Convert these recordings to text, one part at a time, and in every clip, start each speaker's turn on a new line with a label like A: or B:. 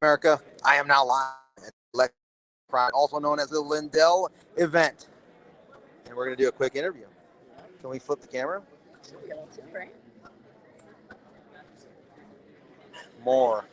A: America. I am now live at Lex Pride, also known as the Lindell event. And we're going to do a quick interview. Can we flip the camera? More.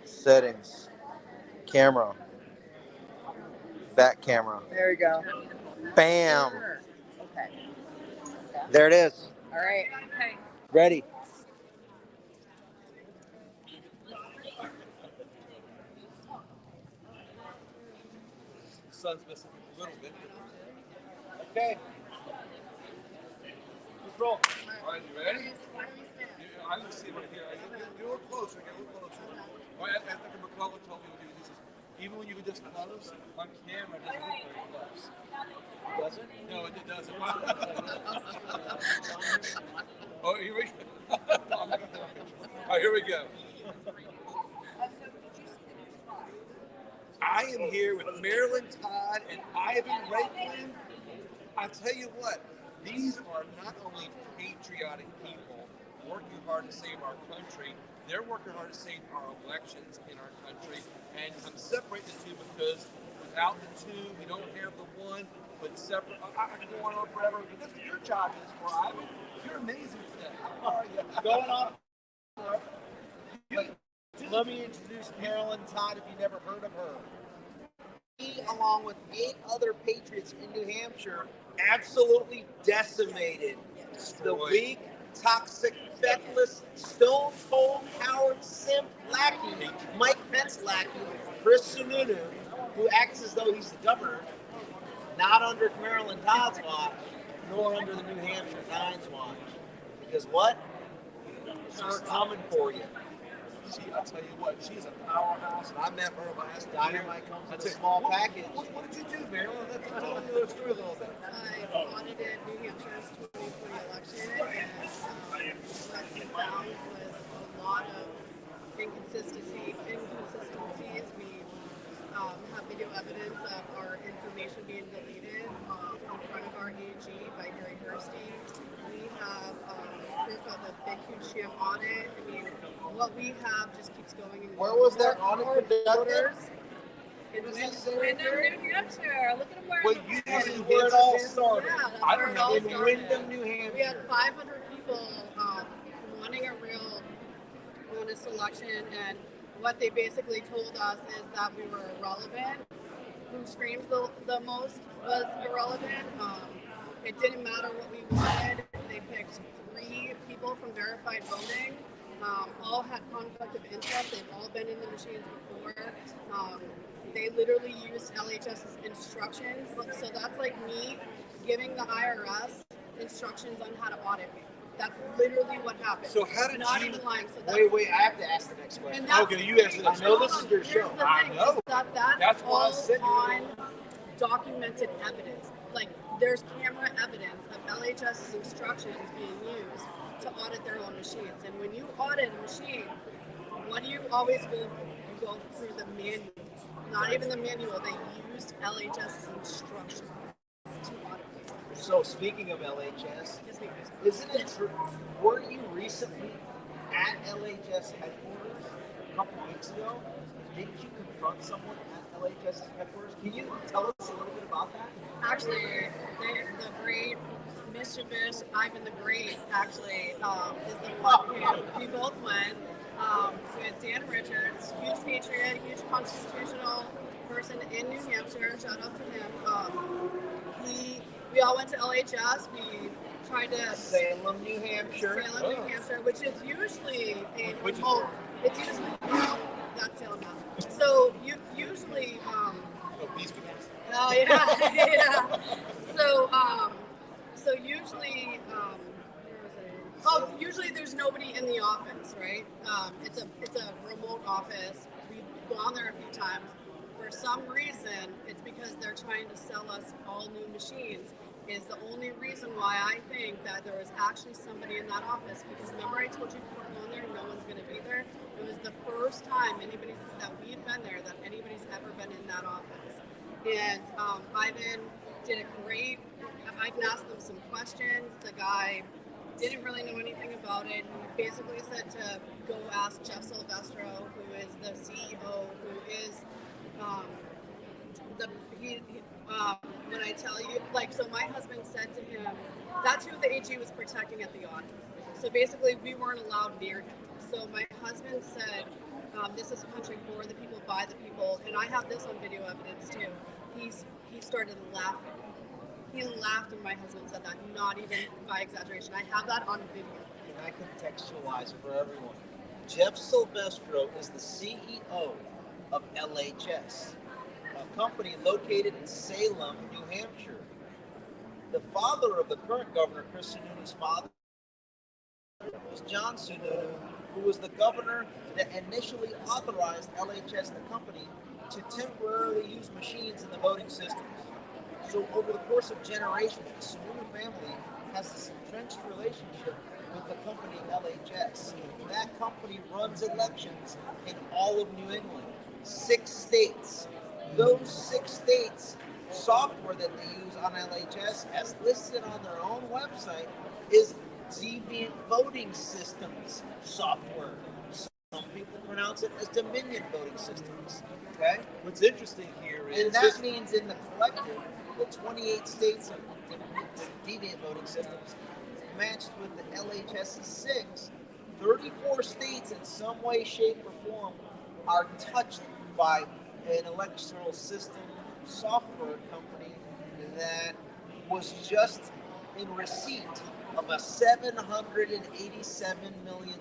A: Settings. Camera. Back camera.
B: There we go.
A: Bam.
B: Sure. Okay.
A: There it is.
B: All right. Okay.
A: Ready.
C: Sun's missing a little bit. Okay. Let's roll. All right, you ready? I can see right here. Get a little closer. Get a little closer. All right, I think McCullough told me when you do this. Even when you do this close, on camera, it doesn't look very close. Does it? No, it doesn't. Oh, here we go. All right, here we go. I am here with Marilyn Todd and Ivan Raiklin. I tell you what, these are not only patriotic people working hard to save our country, they're working hard to save our elections in our country. And I'm separating the two because without the two, we don't have the one, but separate. I can go on forever, but this is your job is for Ivan. You're amazing today. How are you?
D: Going on. Let me introduce Marilyn Todd if you never heard of her. He, along with 8 other patriots in New Hampshire, absolutely decimated the weak, toxic, feckless, stone-cold, coward, simp lackey, Mike Pence lackey, Chris Sununu, who acts as though he's the governor, not under Marilyn Todd's watch, nor under the New Hampshire Times watch. Because what? She's coming for you.
C: I'll tell you what, she's a powerhouse, and I met her last year.
D: Dynamite comes in a small package.
C: What did you do, Marilyn? Let's tell me the story a little bit.
E: I audited New Hampshire's 2020 election, and what we found was a lot of inconsistencies. We have video evidence of our information being deleted in front of our AG by Gary Hursti. We have proof of a big, huge sham audit. I mean, what we have just keeps going. And
D: Where was that audit conducted?
E: In Wyndham, New Hampshire. Look at where
D: This is where it all started.
E: Yeah, that's
C: I
E: where
C: don't
E: it all
C: know.
D: In
E: started.
D: Wyndham, New Hampshire.
E: We had 500 people wanting a real honest election, and what they basically told us is that we were irrelevant. Who screams the most was irrelevant. It didn't matter what we wanted. They picked 3 people from verified voting. All had conflict of interest. They've all been in the machines before. They literally used LHS's instructions. So that's like me giving the IRS instructions on how to audit me. That's literally what happened.
C: So how did
E: Not
C: you...
E: even lying. So that's,
D: Wait, I have to ask the next question.
E: and that's
C: Okay, you answer
D: I
C: this.
D: know this is your show.
E: Here's the
C: I
E: thing,
C: know.
E: is that's
C: That's why I
E: all
C: said you
E: on documented evidence. Like, there's camera evidence of LHS's instructions being used to audit their own machines. And when you audit a machine, what do you always go through? You go through the manual. Not even the manual. They used LHS's instructions to audit these.
D: So speaking of LHS,
E: Just make this-
D: isn't it true? Were you recently at LHS headquarters a couple weeks ago? Didn't you confront someone at LHS headquarters? Can you tell us a little bit about that?
E: Actually, the great mischievous Ivan the Great actually is the one who we both went with Dan Richards, huge patriot, huge constitutional person in New Hampshire. Shout out to him. We all went to LHS. We tried to
D: Salem, New Hampshire.
E: Salem, New Hampshire, which is usually a
C: Which is
E: remote. It's usually that's Salem now. So you usually.
C: Oh, these people.
E: Oh yeah, yeah. So usually, usually there's nobody in the office, right? It's a remote office. We've gone there a few times. For some reason, it's because they're trying to sell us all new machines. Is the only reason why I think that there was actually somebody in that office. Because remember I told you before going there, no one's going to be there. It was the first time that we'd been there that anybody's ever been in that office. And Ivan did a great. Ivan asked them some questions. The guy didn't really know anything about it. He basically said to go ask Jeff Silvestro, who is the CEO, who is the he when I tell you, like, so my husband said to him, that's who the AG was protecting at the audit. So basically, we weren't allowed near him. So my husband said, this is a country for the people, by the people, and I have this on video evidence too. He started laughing. He laughed when my husband said that, not even by exaggeration. I have that on video.
D: And I contextualize for everyone. Jeff Silvestro is the CEO of LHS, a company located in Salem, New Hampshire. The father of the current governor, Chris Sununu's father, was John Sununu, who was the governor that initially authorized LHS, the company, to temporarily use machines in the voting systems. So over the course of generations, the Sununu family has this entrenched relationship with the company LHS. That company runs elections in all of New England, 6 states. Those 6 states, software that they use on LHS, as listed on their own website, is Deviant Voting Systems software. Some people pronounce it as Dominion Voting Systems. Okay?
C: What's interesting here is...
D: And that means in the collective, the 28 states of Deviant Voting Systems matched with the LHS's 6, 34 states in some way, shape, or form are touched by an electoral system software company that was just in receipt of a $787 million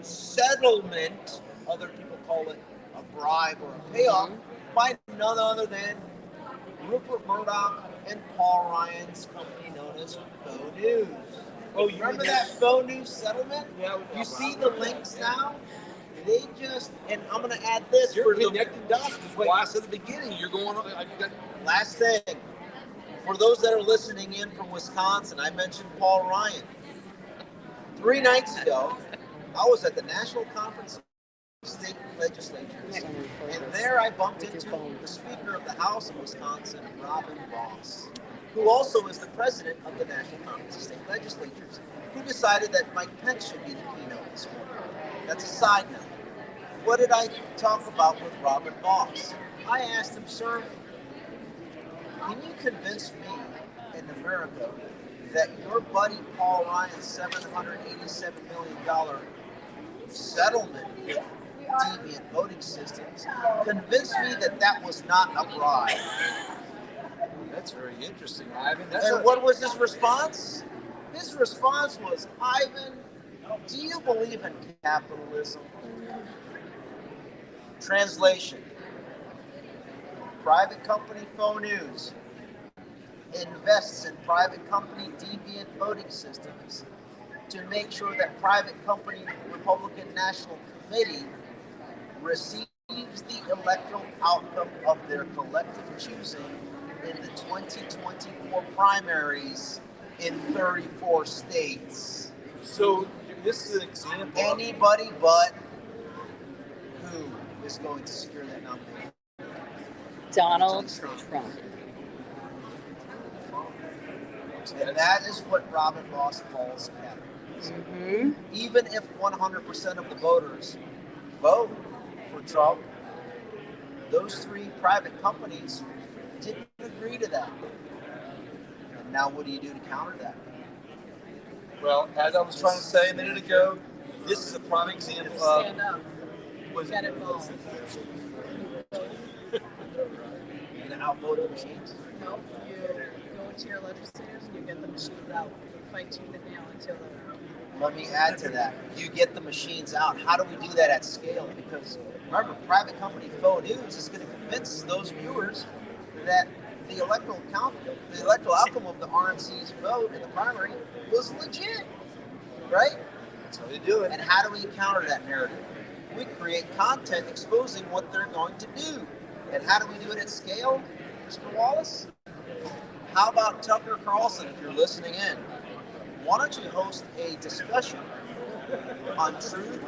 D: settlement, other people call it a bribe or a payoff, by none other than Rupert Murdoch and Paul Ryan's company known as Faux News. Oh, you remember that Faux News settlement?
C: Yeah.
D: You see the links now? They just, and I'm going to add this.
C: You're
D: for
C: connecting dots. That's why I said at the beginning, you're going on.
D: Last thing. For those that are listening in from Wisconsin, I mentioned Paul Ryan. 3 nights ago, I was at the National Conference of State Legislatures, and there I bumped into the Speaker of the House of Wisconsin, Robin Ross, who also is the President of the National Conference of State Legislatures, who decided that Mike Pence should be the keynote this morning. That's a side note. What did I talk about with Robin Ross? I asked him, sir, can you convince me in America that your buddy Paul Ryan's $787 million settlement with Deviant Voting Systems, convince me that that was not a bribe?
C: That's very interesting, Ivan.
D: What was his response? His response was, Ivan, do you believe in capitalism? Translation. Private company Faux News invests in private company Deviant Voting Systems to make sure that private company Republican National Committee receives the electoral outcome of their collective choosing in the 2024 primaries in 34 states.
C: So this is an example.
D: Anybody but who is going to secure that nomination?
B: Donald Trump.
D: And that is what Robin Ross calls capitalism.
B: Mm-hmm.
D: Even if 100% of the voters vote for Trump, those 3 private companies didn't agree to that. And now what do you do to counter that?
C: Well, as I was trying to say a minute ago, this is a prime example of...
E: Stand up. Get involved.
D: You're going to outvote the machines?
E: No, you go to your legislators and you get the machines out. You fight tooth and nail until they're out.
D: Let me add to that. You get the machines out. How do we do that at scale? Because remember, private company Faux News is going to convince those viewers that the electoral outcome of the RNC's vote in the primary was legit, right?
C: That's how they do it.
D: And how do we counter that narrative? We create content exposing what they're going to do. And how do we do it at scale, Mr. Wallace? How about Tucker Carlson, if you're listening in? Why don't you host a discussion on Truth,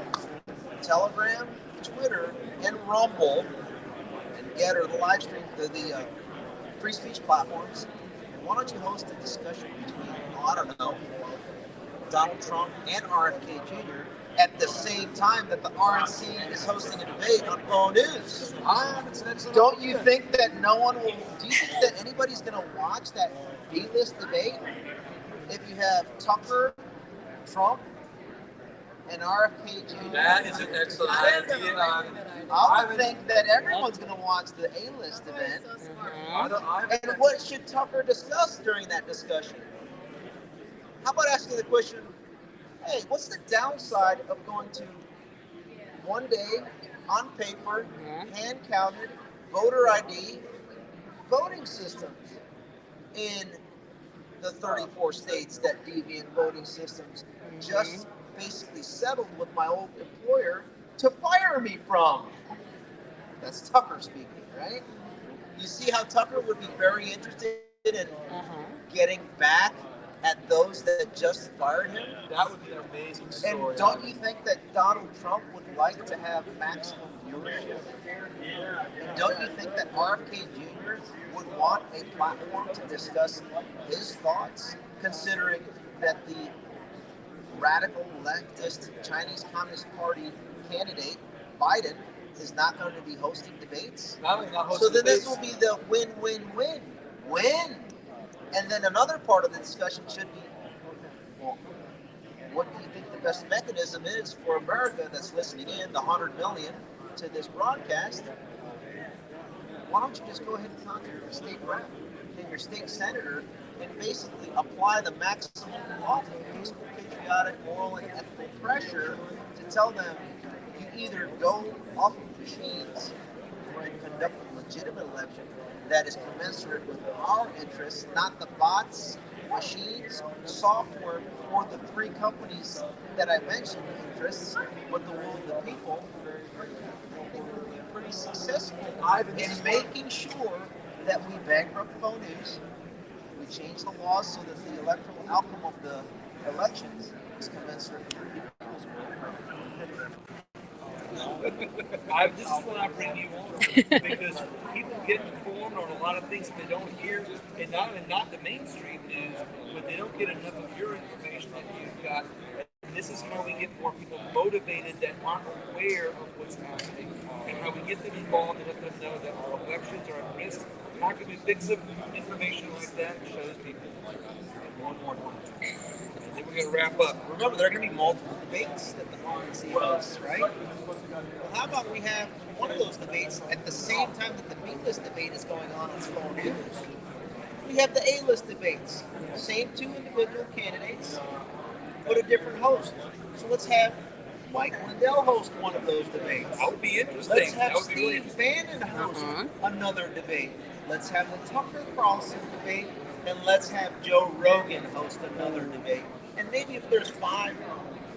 D: Telegram, Twitter, and Rumble, and Getter, the live stream, the free speech platforms? And why don't you host a discussion between, I don't know, Donald Trump and RFK Jr. at the same time that the RNC is hosting a debate on Faux News. Don't you think that no one will? Do you think that anybody's going to watch that B-list debate if you have Tucker, Trump, and RFK Jr.?
C: That is an excellent idea.
D: I would think that everyone's going to watch the A-list event. And what should Tucker discuss during that discussion? How about asking the question, hey, what's the downside of going to one day, on paper, hand-counted, voter ID, voting systems in the 34 states that deviant voting systems just basically settled with my old employer to fire me from? That's Tucker speaking, right? You see how Tucker would be very interested in getting back at those that just fired him?
C: That would be an amazing story.
D: And don't you think that Donald Trump would like to have maximum viewership? And don't you think that RFK Jr. would want a platform to discuss his thoughts, considering that the radical leftist Chinese Communist Party candidate, Biden, is not going to be hosting debates? So then this will be the win-win-win. Win! And then another part of the discussion should be, well, what do you think the best mechanism is for America that's listening in, the 100 million, to this broadcast? Why don't you just go ahead and contact your state rep and your state senator and basically apply the maximum level of peaceful, patriotic, moral, and ethical pressure to tell them you either go off of machines and conduct a legitimate election that is commensurate with our interests, not the bots, machines, software, or the three companies that I mentioned interests, but the will of the people. I think we'll be pretty successful in making sure that we bankrupt Faux News, we change the laws so that the electoral outcome of the elections is commensurate with the people's will.
C: This is what I bring you on, because people get informed on a lot of things that they don't hear, and not the mainstream news, but they don't get enough of your information that you've got. And this is how we get more people motivated that aren't aware of what's happening, and how we get them involved and let them know that our elections are at risk. How can we fix them? Information like that shows people. And one more time. And then we're going to wrap up.
D: Remember, there are going to be multiple debates that the RNC hosts, right? Well, how about we have one of those debates at the same time that the B-list debate is going on Faux News? We have the A-list debates. Same two individual candidates, but a different host. So let's have Mike Lindell host one of those debates.
C: That would be interesting.
D: Let's have Steve Bannon host another debate. Let's have the Tucker Carlson debate, and let's have Joe Rogan host another debate. And maybe if there's 5,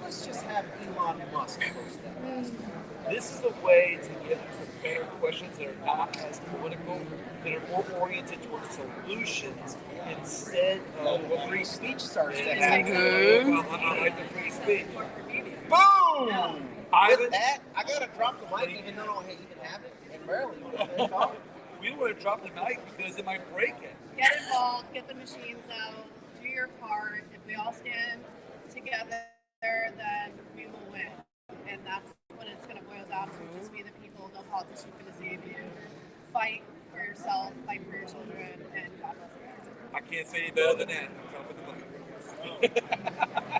D: let's just have Elon Musk host that.
C: This is a way to get some better questions that are not as political, that are more oriented towards solutions instead of
D: free speech starts to
C: happen. I like the free speech.
D: Boom!
C: With
D: that, I gotta drop the mic even though I don't even have it in Maryland.
C: We don't want to drop the mic because it might break it.
E: Get involved, get the machines out, do your part. If we all stand together, then we will win. And that's what it's going to boil down to. Just be the people, no politician's going to save you. Fight for yourself, fight for your children, and God bless you.
C: I can't say any better than that. I'm dropping the mic.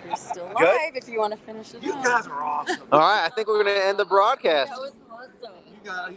B: You're still live if you want to finish it.
C: You guys are awesome.
A: All right, I think we're going to end the broadcast.
B: That was awesome.
C: You guys,